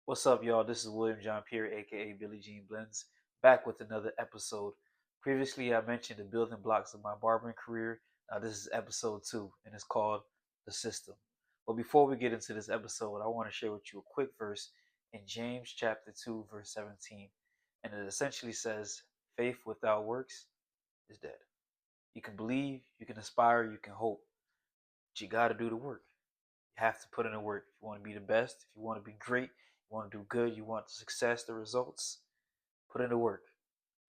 What's up, y'all? This is William Jean-pierre, aka Billie Jean Blends, back with another episode. Previously, I mentioned the building blocks of my barbering career. Now, this is episode 2, and it's called The System. But before we get into this episode, I want to share with you a quick verse in James chapter 2, verse 17. And it essentially says, faith without works is dead. You can believe, you can aspire, you can hope, but you got to do the work. You have to put in the work. If you want to be the best, if you want to be great, you want to do good, you want the success, the results, put in the work.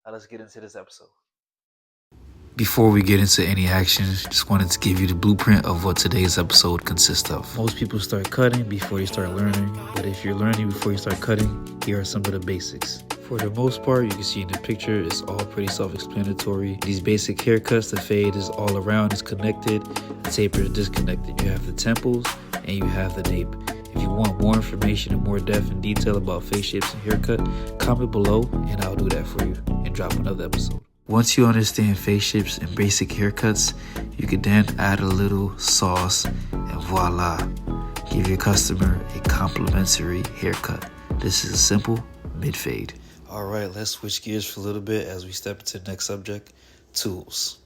Now let's get into this episode. Before we get into any actions, just wanted to give you the blueprint of what today's episode consists of. Most people start cutting before they start learning, but if you're learning before you start cutting, here are some of the basics. For the most part, you can see in the picture, it's all pretty self-explanatory. These basic haircuts, the fade is all around, it's connected, the taper is disconnected. You have the temples and you have the nape. If you want more information and more depth and detail about face shapes and haircut, comment below and I'll do that for you and drop another episode. Once you understand face shapes and basic haircuts, you can then add a little sauce and voila, give your customer a complimentary haircut. This is a simple mid-fade. All right, let's switch gears for a little bit as we step into the next subject, tools.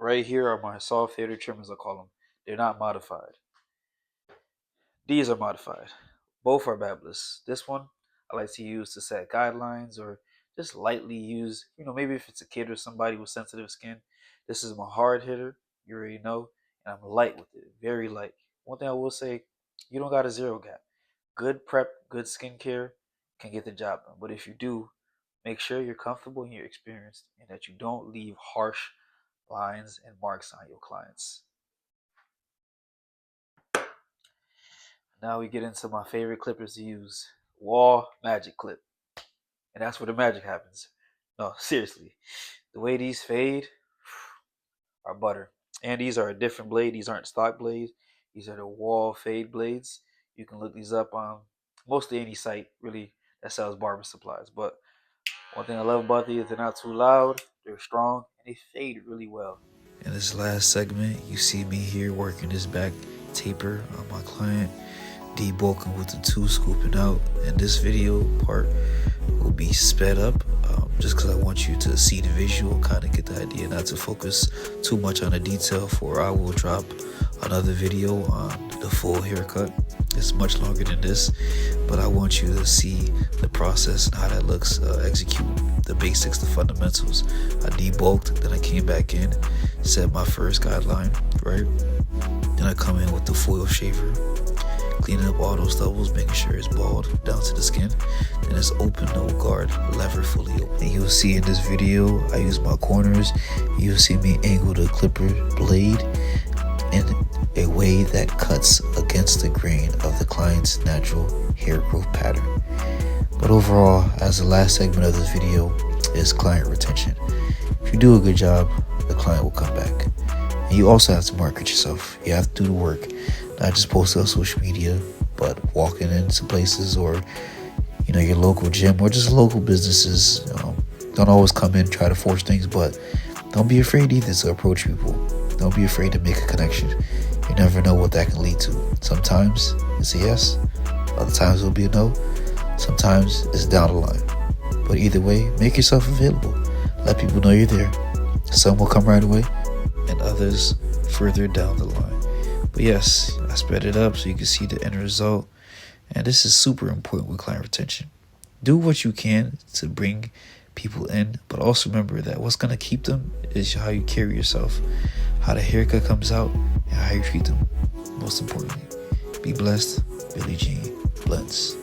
Right here are my saw fader trimmers, I call them. They're not modified. These are modified. Both are babless. This one I like to use to set guidelines or just lightly use, maybe if it's a kid or somebody with sensitive skin. This is my hard hitter, you already know, and I'm light with it, very light. One thing I will say, you don't got a zero gap. Good prep, good skincare can get the job done. But if you do, make sure you're comfortable and you're experienced and that you don't leave harsh lines and marks on your clients. Now we get into my favorite clippers to use, wall magic clip. And that's where the magic happens. No, seriously. The way these fade are butter. And these are a different blade. These aren't stock blades. These are the wall fade blades. You can look these up on mostly any site, really, that sells barber supplies. But one thing I love about these, they're not too loud, they're strong, and they fade really well. In this last segment, you see me here working this back taper on my client, debulking with the tool, scooping out, and this video part will be sped up just because I want you to see the visual, kind of get the idea, not to focus too much on the detail, for I will drop another video on the full haircut. It's much longer than this, but I want you to see the process and how that looks, execute the basics, the fundamentals. I debulked, then I came back in, set my first guideline, right? Then I come in with the foil shaver, cleaning up all those doubles, making sure it's bald down to the skin. Then it's open, no guard, lever fully open. And you'll see in this video, I use my corners. You'll see me angle the clipper blade in a way that cuts against the grain of the client's natural hair growth pattern. But overall, as the last segment of this video is client retention. If you do a good job, the client will come back. And you also have to market yourself. You have to do the work. Not just post on social media, but walking into places or, your local gym or just local businesses. Don't always come in, try to force things, but don't be afraid either to approach people. Don't be afraid to make a connection. You never know what that can lead to. Sometimes it's a yes, other times it'll be a no, sometimes it's down the line. But either way, make yourself available. Let people know you're there. Some will come right away and others further down the line. But yes, I sped it up so you can see the end result. And this is super important with client retention. Do what you can to bring people in, but also remember that what's going to keep them is how you carry yourself, how the haircut comes out, and how you treat them. Most importantly, be blessed. Billie Jean Blends.